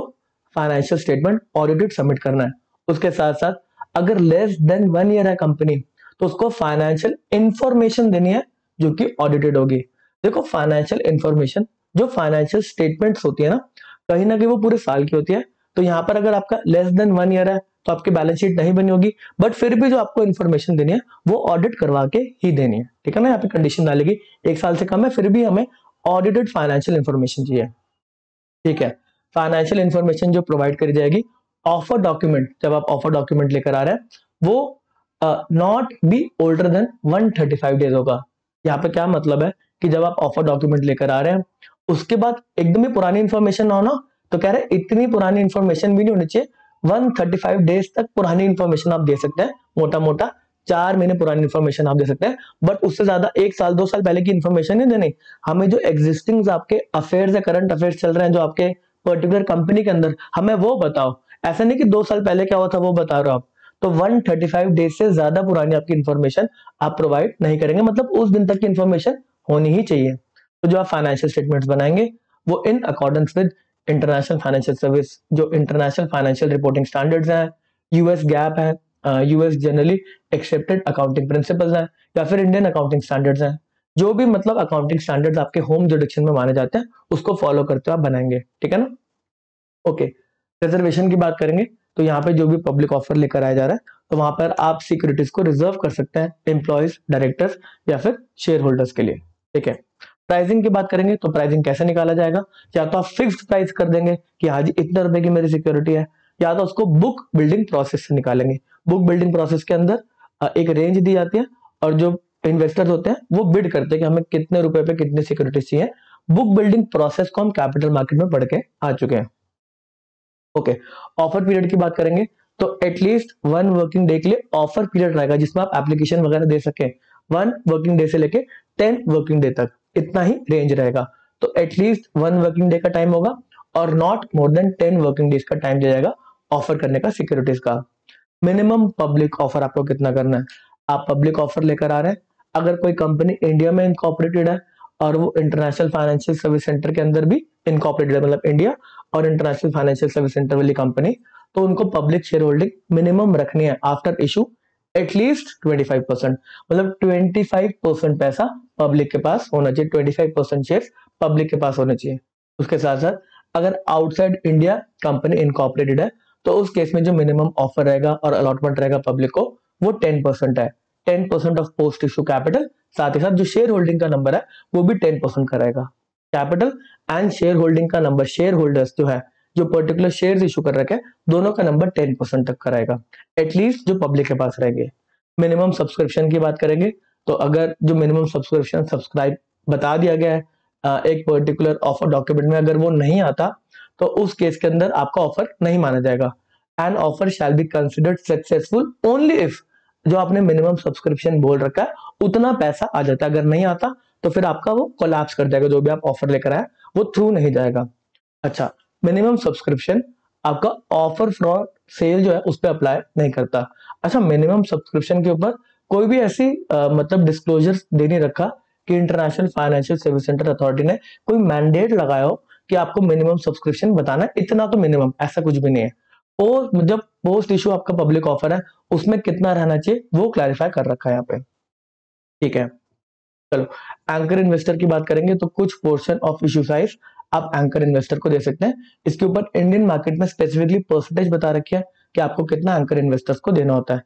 फाइनेंशियल स्टेटमेंट ऑडिटेड सबमिट करना है। उसके साथ साथ अगर लेस देन 1 ईयर है कंपनी, तो उसको फाइनेंशियल इंफॉर्मेशन देनी है जो कि ऑडिटेड होगी। देखो, फाइनेंशियल इंफॉर्मेशन, जो फाइनेंशियल स्टेटमेंट्स होती है ना कहीं वो पूरे साल की होती है। तो यहाँ पर अगर आपका लेस देन 1 ईयर है तो आपकी बैलेंस शीट नहीं बनी होगी, बट फिर भी जो आपको इन्फॉर्मेशन देनी है वो ऑडिट करवा के ही देनी है, ठीक है ना। यहाँ पे कंडीशन डालेगी 1 साल से कम है फिर भी हमें ऑडिटेड फाइनेंशियल इंफॉर्मेशन चाहिए, ठीक है। फाइनेंशियल इंफॉर्मेशन जो प्रोवाइड करी जाएगी, ऑफर डॉक्यूमेंट, जब आप ऑफर डॉक्यूमेंट लेकर आ रहे हैं वो not be older than 135 days होगा। यहाँ पे क्या मतलब है कि जब आप ऑफर डॉक्यूमेंट लेकर आ रहे हैं उसके बाद एकदम ही पुरानी इंफॉर्मेशन ना हो ना, तो कह रहे इतनी पुरानी इंफॉर्मेशन भी नहीं होनी चाहिए, 135 डेज तक पुरानी इंफॉर्मेशन आप दे सकते हैं, मोटा मोटा 4 महीने पुरानी इंफॉर्मेशन आप दे सकते हैं, बट उससे ज्यादा 1 साल 2 साल पहले की इंफॉर्मेशन नहीं देनी। हमें जो एग्जिस्टिंग आपके अफेयर्स है, करंट अफेयर्स चल रहे हैं जो आपके पर्टिकुलर कंपनी के अंदर, हमें वो बताओ। ऐसा नहीं कि 2 साल पहले क्या हुआ था वो बता रहे हो आप। तो 135 डेज से ज्यादा पुरानी आपकी इंफॉर्मेशन आप प्रोवाइड नहीं करेंगे, मतलब उस दिन तक की इंफॉर्मेशन होनी ही चाहिए। तो जो आप फाइनेंशियल स्टेटमेंट्स बनाएंगे वो in accordance with international Financial service, जो इंटरनेशनल फाइनेंशियल रिपोर्टिंग स्टैंडर्ड्स हैं, यूएस गैप है, US generally accepted accounting principles हैं, या फिर इंडियन अकाउंटिंग स्टैंडर्ड्स हैं, जो भी मतलब अकाउंटिंग स्टैंडर्ड्स आपके होम जुरिडिक्शन में माने जाते हैं उसको फॉलो करते हुए आप बनाएंगे, ठीक है ना। ओके, रिजर्वेशन की बात करेंगे तो यहाँ पे जो भी पब्लिक ऑफर लेकर आया जा रहा है तो वहां पर आप सिक्योरिटीज को रिजर्व कर सकते हैं एम्प्लॉयज, डायरेक्टर्स या फिर शेयर होल्डर्स के लिए, ठीक है। प्राइसिंग की बात करेंगे तो प्राइसिंग कैसे निकाला जाएगा, या तो आप फिक्स्ड प्राइस कर देंगे कि हाँ जी इतने रुपए की मेरी सिक्योरिटी है, या तो उसको बुक बिल्डिंग प्रोसेस से निकालेंगे। बुक बिल्डिंग प्रोसेस के अंदर एक रेंज दी जाती है और जो इन्वेस्टर्स होते हैं वो बिड करते हैं कि हमें कितने रुपए पे कितनी सिक्योरिटीज चाहिए। बुक बिल्डिंग प्रोसेस को हम कैपिटल मार्केट में पढ़ के आ चुके हैं। ओके, ऑफर पीरियड की बात करेंगे तो एटलीस्ट 1 वर्किंग डे के लिए ऑफर पीरियड रहेगा जिसमें आप एप्लीकेशन वगैरह दे सके। 1 वर्किंग डे से लेके 10 वर्किंग डे तक इतना ही रेंज रहेगा। तो एटलीस्ट 1 वर्किंग डे का टाइम होगा और not more then 10 working days का टाइम दिया जाएगा ऑफर करने का सिक्योरिटीज का। मिनिमम पब्लिक ऑफर आपको कितना करना है, आप पब्लिक ऑफर लेकर आ रहे हैं, अगर कोई कंपनी इंडिया में इनकॉर्पोरेटेड है और वो इंटरनेशनल फाइनेंशियल सर्विस सेंटर के अंदर भी इनकॉर्पोरेटेड है, मतलब इंडिया और इंटरनेशनल फाइनेंशियल सर्विस सेंटर वाली कंपनी, तो उनको पब्लिक शेयर होल्डिंग मिनिमम रखनी है आफ्टर इशू एटलीस्ट 25%, मतलब 25% पैसा पब्लिक के पास होना चाहिए, 25% शेयर पब्लिक के पास होने चाहिए। उसके साथ साथ अगर आउटसाइड इंडिया कंपनी इनकॉर्पोरेटेड है तो उस केस में जो मिनिमम ऑफर रहेगा और अलॉटमेंट रहेगा पब्लिक को वो 10% है, 10% ऑफ पोस्ट इशू कैपिटल। साथ ही साथ जो शेयर होल्डिंग का नंबर है वो भी 10% का रहेगा। कैपिटल एंड शेयर होल्डिंग का नंबर, शेयर होल्डर्स जो है जो पर्टिकुलर शेयर्स इशू कर रखे हैं दोनों का नंबर 10% तक का रहेगा, एटलीस्ट जो पब्लिक के पास रहेंगे। मिनिमम सब्सक्रिप्शन की बात करेंगे तो अगर जो मिनिमम सब्सक्रिप्शन सब्सक्राइब बता दिया गया है एक पर्टिकुलर ऑफर डॉक्यूमेंट में, अगर वो नहीं आता तो उस केस के अंदर आपका ऑफर नहीं माना जाएगा। An offer shall be considered successful only if, जो आपने मिनिमम सब्सक्रिप्शन बोल रखा है उतना पैसा आ जाता है, अगर नहीं आता तो फिर आपका वो कोलैप्स कर जाएगा, जो भी आप ऑफर लेकर आए वो थ्रू नहीं जाएगा। अच्छा, मिनिमम सब्सक्रिप्शन आपका ऑफर फॉर सेल जो है उस पर अप्लाई नहीं करता। अच्छा, मिनिमम सब्सक्रिप्शन के ऊपर कोई भी ऐसी मतलब डिस्क्लोजर दे नहीं रखा कि international Financial Service Centre authority ने कोई मैंडेट लगाया हो कि आपको मिनिमम सब्सक्रिप्शन बताना है, इतना तो मिनिमम, ऐसा कुछ भी नहीं है। और जब पोस्ट इशू आपका पब्लिक ऑफर है उसमें कितना रहना चाहिए वो क्लैरिफाई कर रखा है यहाँ पे, ठीक है। चलो एंकर इन्वेस्टर की बात करेंगे तो कुछ पोर्शन ऑफ इशू साइज आप एंकर इन्वेस्टर को दे सकते हैं। इसके ऊपर इंडियन मार्केट में स्पेसिफिकली परसेंटेज बता रखी है कि आपको कितना एंकर इन्वेस्टर्स को देना होता है।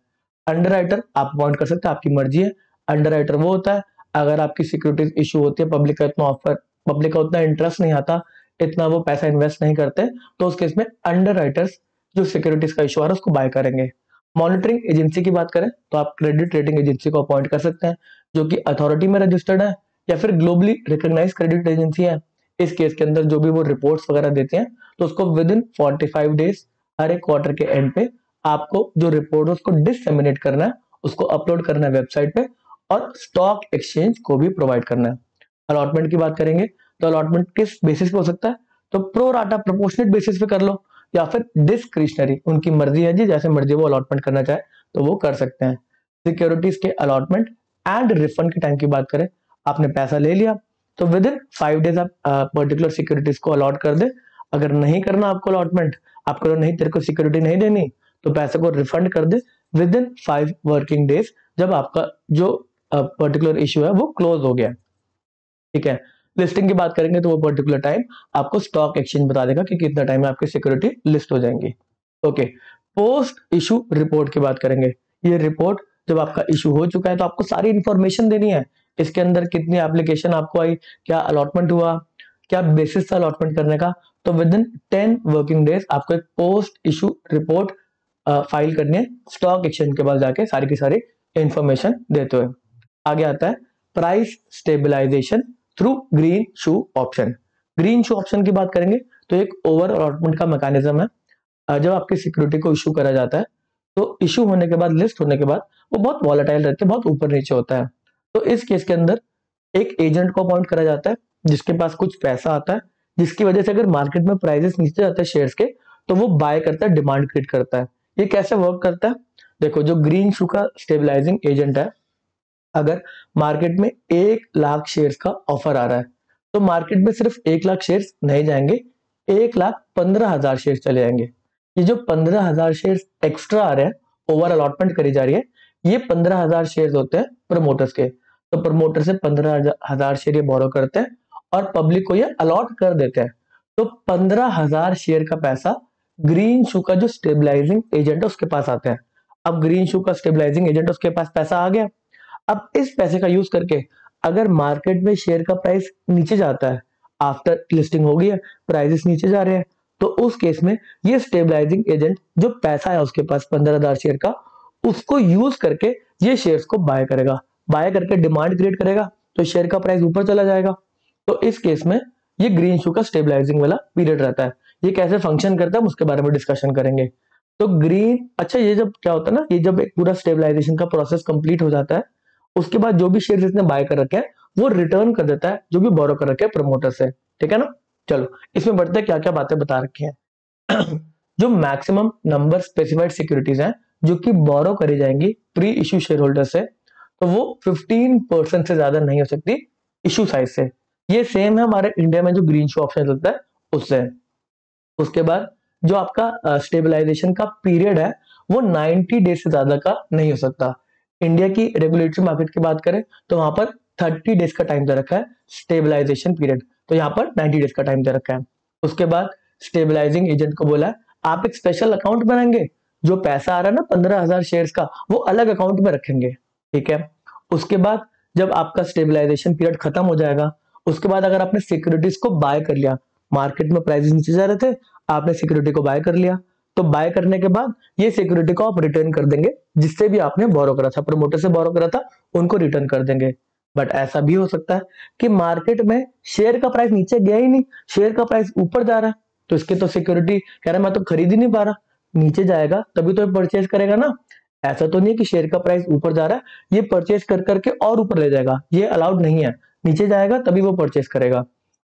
अंडरराइटर आप अपॉइंट कर सकते हैं, आपकी मर्जी है। अंडरराइटर वो होता है अगर आपकी सिक्योरिटीज इशू होती है, पब्लिक का इतना ऑफर, पब्लिक का उतना इंटरेस्ट नहीं आता, इतना वो पैसा इन्वेस्ट नहीं करते, तो उस केस में अंडरराइटर्स जो सिक्योरिटीज का इशू आ रहा है उसको बाय करेंगे। मॉनिटरिंग एजेंसी की बात करें तो आप क्रेडिट रेटिंग एजेंसी को अपॉइंट कर सकते हैं जो कि अथॉरिटी में रजिस्टर्ड है या फिर ग्लोबली रिकॉग्नाइज क्रेडिट एजेंसी है। इस केस के अंदर जो भी वो रिपोर्ट्स वगैरह देते हैं तो उसको विद इन 45 डेज हर एक क्वार्टर के एंड पे आपको जो रिपोर्ट है उसको डिससेमिनेट करना है, उसको अपलोड करना है वेबसाइट पे और स्टॉक एक्सचेंज को भी प्रोवाइड करना है। अलॉटमेंट की बात करेंगे तो अलॉटमेंट किस बेसिस पे हो सकता है, तो प्रो राटा प्रोपोर्शनेट बेसिस पे कर लो या फिर डिस्क्रिशनरी, उनकी मर्जी है जी, जैसे मर्जी वो अलॉटमेंट करना चाहे तो वो कर सकते हैं। सिक्योरिटीज के अलॉटमेंट एंड रिफंड के टाइम की बात करें, आपने पैसा ले लिया तो विद इन 5 डेज आप पर्टिकुलर सिक्योरिटीज को अलॉट कर दे। अगर नहीं करना आपको अलॉटमेंट, आपको नहीं, तेरे को सिक्योरिटी नहीं देनी, तो पैसे को रिफंड कर दे विद इन 5 वर्किंग डेज जब आपका जो पर्टिकुलर इशू है वो क्लोज हो गया। ठीक है। लिस्टिंग की बात करेंगे तो वो पर्टिकुलर टाइम आपको स्टॉक एक्सचेंज बता देगा कि कितना टाइम में आपकी सिक्योरिटी लिस्ट हो जाएंगी। ओके, पोस्ट इशू रिपोर्ट की बात करेंगे। ये रिपोर्ट जब आपका इशू हो चुका है तो आपको सारी इंफॉर्मेशन देनी है, इसके अंदर कितनी एप्लीकेशन आपको आई, क्या अलॉटमेंट हुआ, क्या बेसिस था अलॉटमेंट करने का। तो विद इन 10 वर्किंग डेज आपको एक पोस्ट इशू रिपोर्ट फाइल करनी है स्टॉक एक्सचेंज के पास जाके सारी की सारी इंफॉर्मेशन देते हुए। आगे आता है प्राइस स्टेबलाइजेशन थ्रू ग्रीन शू ऑप्शन। ग्रीन शू ऑप्शन की बात करेंगे तो एक ओवर अलॉटमेंट का मैकेनिज्म है। जब आपकी सिक्योरिटी को इशू करा जाता है तो इशू होने के बाद, लिस्ट होने के बाद वो बहुत वॉलेटाइल रहते हैं, बहुत ऊपर नीचे होता है। तो इस केस के अंदर एक एजेंट को अपॉइंट करा जाता है जिसके पास कुछ पैसा आता है, जिसकी वजह से अगर मार्केट में प्राइसेस नीचे जाते हैं शेयर्स के तो वो बाय करता है, डिमांड क्रिएट करता है। ये कैसे वर्क करता है, देखो जो ग्रीन शू का स्टेबलाइजिंग एजेंट है, अगर मार्केट में 1 लाख शेयर्स का ऑफर आ रहा है तो मार्केट में सिर्फ 1 लाख शेयर्स नहीं जाएंगे, 1,15,000 शेयर्स चले जाएंगे। ये जो 15,000 शेयर्स एक्स्ट्रा आ रहे हैं, ओवर अलॉटमेंट करी जा रही है, ये 15,000 शेयर्स होते हैं प्रमोटर्स के। तो प्रमोटर से 15,000 शेयर ये बोरो करते हैं और पब्लिक को ये अलॉट कर देते हैं। तो 15,000 शेयर का पैसा ग्रीन शू का जो स्टेबलाइजिंग एजेंट है उसके पास आता है। अब ग्रीन शू का स्टेबलाइजिंग एजेंट उसके पास पैसा आ गया, अब इस पैसे का यूज करके अगर मार्केट में शेयर का प्राइस नीचे जाता है, आफ्टर लिस्टिंग हो गई है, प्राइसेस नीचे जा रहे हैं, तो उस केस में ये स्टेबलाइजिंग एजेंट जो पैसा है उसके पास 15,000 शेयर का, उसको यूज करके ये शेयर्स को बाय करेगा, बाय करके डिमांड क्रिएट करेगा तो शेयर का प्राइस ऊपर चला जाएगा। तो इस केस में ये ग्रीन शू का स्टेबलाइजिंग वाला पीरियड रहता है। ये कैसे फंक्शन करता है हम उसके बारे में डिस्कशन करेंगे। तो ग्रीन, अच्छा ये जब क्या होता है ना, ये जब एक पूरा स्टेबलाइजेशन का प्रोसेस कंप्लीट हो जाता है उसके बाद जो भी शेयर इसने बाय कर रखे हैं वो रिटर्न कर देता है जो भी बोरो कर रखे हैं प्रमोटर से। ठीक है ना। चलो इसमें बढ़ते हैं क्या क्या बातें बता रखी हैं। जो मैक्सिमम नंबर स्पेसिफाइड सिक्योरिटीज हैं जो कि बोरो करी जाएंगी प्री इश्यू शेयर होल्डर से, तो वो 15% से ज्यादा नहीं हो सकती इश्यू साइज से। ये सेम है हमारे इंडिया में जो ग्रीन शू ऑप्शन चलता है उससे। उसके बाद जो आपका स्टेबलाइजेशन का पीरियड है वो 90 डेज से ज्यादा का नहीं हो सकता। इंडिया की रेगुलेटरी मार्केट की बात करें तो वहां पर 30 डेज का टाइम दे रखा है स्टेबलाइजेशन पीरियड, तो यहाँ पर 90 डेज का टाइम दे रखा है। उसके बाद स्टेबलाइजिंग एजेंट को बोला आप एक स्पेशल अकाउंट बनाएंगे, जो पैसा आ रहा है ना 15,000 शेयर्स का वो अलग अकाउंट में रखेंगे। ठीक है। उसके बाद जब आपका स्टेबलाइजेशन पीरियड खत्म हो जाएगा उसके बाद अगर आपने सिक्योरिटीज को बाय कर लिया, मार्केट में प्राइसेस नीचे जा रहे थे, आपने सिक्योरिटी को बाय कर लिया, तो बाय करने के बाद ये सिक्योरिटी को आप रिटर्न कर देंगे जिससे भी आपने बोरो करा था, प्रमोटर से बोरो करा था उनको रिटर्न कर देंगे। बट ऐसा भी हो सकता है कि मार्केट में शेयर का प्राइस नीचे गया ही नहीं, शेयर का प्राइस ऊपर जा रहा है, तो इसके तो सिक्योरिटी कह रहा है मैं तो खरीद ही नहीं पा रहा, नीचे जाएगा तभी तो परचेज करेगा ना। ऐसा तो नहीं कि शेयर का प्राइस ऊपर जा रहा है ये परचेज कर करके और ऊपर ले जाएगा, ये अलाउड नहीं है, नीचे जाएगा तभी वो परचेज करेगा।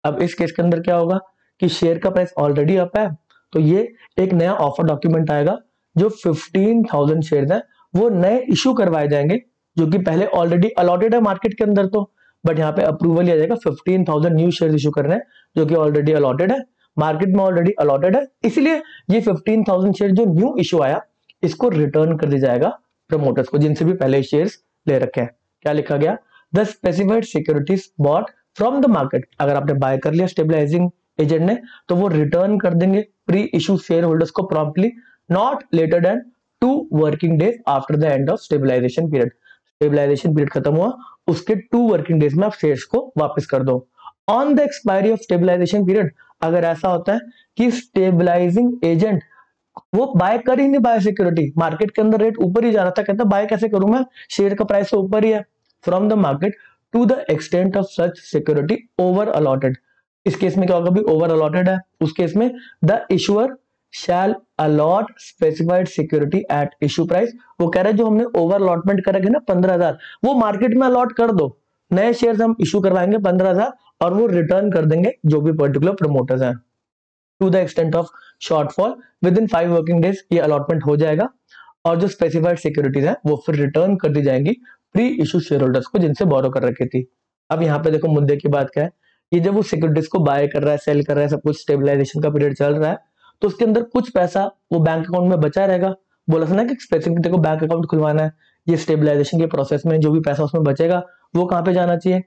अब इस केस के अंदर क्या होगा कि शेयर का प्राइस ऑलरेडी अप है, तो ये एक नया ऑफर डॉक्यूमेंट आएगा, जो 15,000 शेयर है वो नए इशू करवाए जाएंगे जो कि पहले ऑलरेडी अलॉटेड है मार्केट के अंदर, तो बट यहाँ पे अप्रूवल आ जाएगा 15,000 न्यू शेयर इशू करने हैं जो कि ऑलरेडी अलॉटेड है, मार्केट में ऑलरेडी अलॉटेड है, इसलिए ये 15,000 शेयर जो न्यू इशू आया इसको रिटर्न कर दिया जाएगा प्रमोटर्स को जिनसे भी पहले शेयर्स ले रखे हैं। क्या लिखा गया, the specified securities bought from the market. अगर आपने बाय कर लिया स्टेबलाइजिंग एजेंट ने तो वो रिटर्न कर देंगे प्री इशू शेयर होल्डर्स को promptly, not later than 2 working days after the end of stabilisation period. Stabilisation period खत्म हुआ उसके 2 वर्किंग डेज में आप शेयर्स को वापस कर दो। On the expiry of stabilisation period, अगर ऐसा होता है कि स्टेबलाइजिंग एजेंट वो बाय कर ही नहीं पाया सिक्योरिटी, मार्केट के अंदर रेट ऊपर ही जा रहा था, कहता बाय कैसे करूं मैं, शेयर का प्राइस तो ऊपर ही है, from the market to the extent of such security over allotted. इस केस में क्या होगा, भी ओवर अलॉटेड है, उस केस में the issuer shall allot specified security at issue price. वो कह रहे हैं जो हमने ओवर अलॉटमेंट करेंगे ना 15,000, वो मार्केट में अलॉट कर दो, नए शेयर हम इशू करवाएंगे 15,000 और वो रिटर्न कर देंगे जो भी पर्टिकुलर प्रमोटर्स हैं। To the extent of shortfall within 5 working days ये अलॉटमेंट हो जाएगा और जो स्पेसिफाइड सिक्योरिटीज है वो फिर रिटर्न कर दी जाएंगी प्री इशू शेयर होल्डर्स को जिनसे बोरो कर रखी थी। अब यहाँ पे देखो मुद्दे की बात क्या है, ये जब वो सिक्योरिटीज को बाय कर रहा है, सेल कर रहा है, सब कुछ स्टेबलाइजेशन का पीरियड चल रहा है, तो उसके अंदर कुछ पैसा वो बैंक अकाउंट में बचा रहेगा। बोला था ना कि स्पेसिफिक देखो बैंक अकाउंट खुलवाना है, ये स्टेबलाइजेशन के प्रोसेस में जो भी पैसा उसमें बचेगा वो कहाँ पे जाना चाहिए,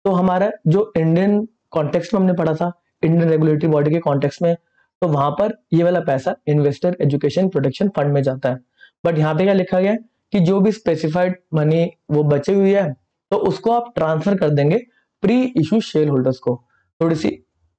तो हमारा जो इंडियन कॉन्टेक्स्ट में हमने पढ़ा था, इंडियन रेगुलेटरी बॉडी के कॉन्टेक्स्ट में, तो वहां पर ये वाला पैसा इन्वेस्टर एजुकेशन प्रोटेक्शन फंड में जाता है। बट यहाँ पे क्या लिखा गया है कि जो भी स्पेसिफाइड मनी वो बची हुई है तो उसको आप ट्रांसफर कर देंगे प्री इशू शेयर होल्डर्स को। थोड़ी सी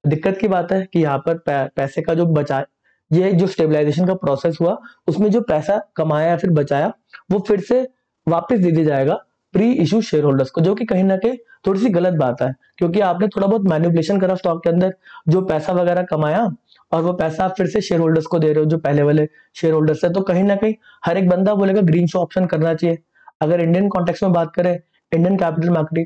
दिक्कत की बात है कि यहाँ पर पैसे का जो बचा, ये जो स्टेबलाइजेशन का प्रोसेस हुआ उसमें जो पैसा कमाया या फिर बचाया वो फिर से वापस दे दिया जाएगा प्री इशू शेयर होल्डर्स को, जो कि कहीं ना कहीं थोड़ी सी गलत बात है, क्योंकि आपने थोड़ा बहुत मैनिपुलेशन करा स्टॉक के अंदर, जो पैसा वगैरह कमाया और वो पैसा आप फिर से शेयर होल्डर्स को दे रहे हो जो पहले वाले शेयर होल्डर्स है, तो कहीं ना कहीं हर एक बंदा बोलेगा ग्रीन शो ऑप्शन करना चाहिए। अगर इंडियन कॉन्टेक्स्ट में बात करें, इंडियन कैपिटल मार्केट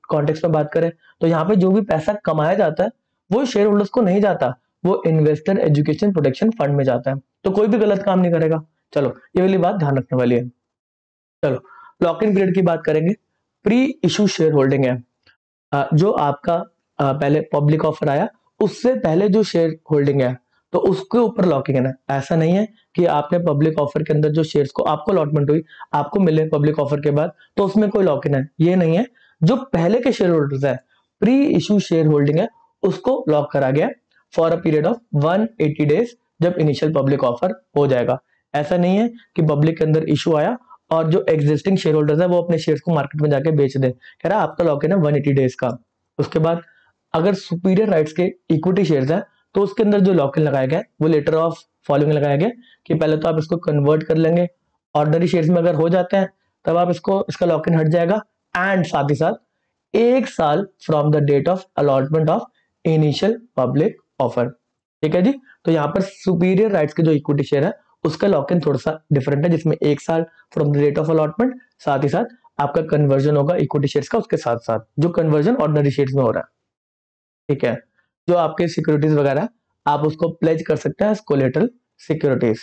कॉन्टेक्स्ट में बात करें, तो यहाँ पे जो भी पैसा कमाया जाता है वो शेयर होल्डर्स को नहीं जाता, वो इन्वेस्टर एजुकेशन प्रोटेक्शन फंड में जाता है, तो कोई भी गलत काम नहीं करेगा। चलो ये वाली बात ध्यान रखने वाली है। चलो लॉक इन पीरियड की बात करेंगे। प्री इशू शेयर होल्डिंग है, जो आपका पहले पब्लिक ऑफर आया उससे पहले जो शेयर होल्डिंग है तो उसके ऊपर लॉकिंग है ना। ऐसा नहीं है कि आपने पब्लिक ऑफर के अंदर जो शेयर्स को आपको अलॉटमेंट हुई आपको मिले पब्लिक ऑफर के बाद तो उसमें कोई लॉक इन है, ये नहीं है। जो पहले के शेयर होल्डर्स है, प्री इशू शेयर होल्डिंग है, उसको लॉक करा गया for a period of 180 days जब इनिशियल पब्लिक ऑफर हो जाएगा। ऐसा नहीं है कि पब्लिक के अंदर इशू आया और जो एग्जिस्टिंग शेयर होल्डर्स है वो अपने शेयर्स को मार्केट में जाके बेच दे, कह रहा आपका लॉक इन है 180 डेज का। उसके बाद अगर सुपीरियर राइट्स के इक्विटी शेयर्स है तो उसके अंदर जो लॉक इन लगाया गया वो लेटर ऑफ फॉलोइंग लगाया गया कि पहले तो आप इसको कन्वर्ट कर लेंगे, ऑर्डिनरी शेयर्स में अगर हो जाते हैं तब आप इसका लॉक इन हट जाएगा, एंड साथ ही साथ 1 साल from the date of allotment of initial public offer. ठीक है जी, तो यहाँ पर सुपीरियर राइट्स के जो इक्विटी शेयर है उसका लॉक इन थोड़ा सा डिफरेंट है, जिसमें 1 साल from the date of allotment, साथ ही साथ आपका कन्वर्जन होगा इक्विटी शेयर्स का उसके साथ साथ, जो कन्वर्जन ऑर्डिनरी शेयर्स में हो रहा है। ठीक है, जो आपके सिक्योरिटीज वगैरह आप उसको प्लेज कर सकते हैं कोलेटरल सिक्योरिटीज।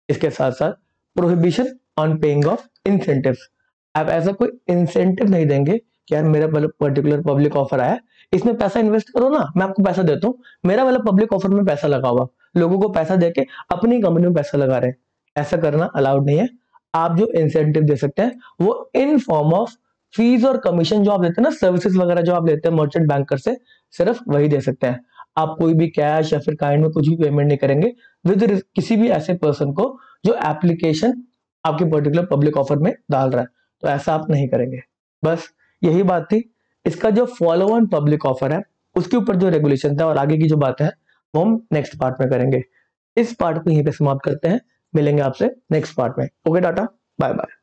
इसके साथ साथ prohibition on paying off incentives, आप ऐसा कोई इंसेंटिव नहीं देंगे कि यार मेरा पर्टिकुलर पब्लिक ऑफर आया इसमें पैसा इन्वेस्ट करो ना, मैं आपको पैसा देता हूँ, मेरा वाला पब्लिक ऑफर में पैसा लगा हुआ, लोगों को पैसा देके अपनी कंपनी में पैसा लगा रहे हैं, ऐसा करना अलाउड नहीं है। आप जो इंसेंटिव दे सकते हैं वो इन फॉर्म ऑफ फीस और कमीशन जो आप लेते हैं ना, सर्विसेज वगैरह जो आप लेते हैं मर्चेंट बैंकर से, सिर्फ वही दे सकते हैं। आप कोई भी कैश या फिर काइंड में कुछ भी पेमेंट नहीं करेंगे विद किसी भी ऐसे पर्सन को जो एप्लीकेशन आपके पर्टिकुलर पब्लिक ऑफर में डाल रहा है, तो ऐसा आप नहीं करेंगे। बस यही बात थी। इसका जो फॉलो ऑन पब्लिक ऑफर है उसके ऊपर जो रेगुलेशन था और आगे की जो बात है वो हम नेक्स्ट पार्ट में करेंगे। इस पार्ट को यहीं पे समाप्त करते हैं, मिलेंगे आपसे नेक्स्ट पार्ट में। Okay tata, bye bye.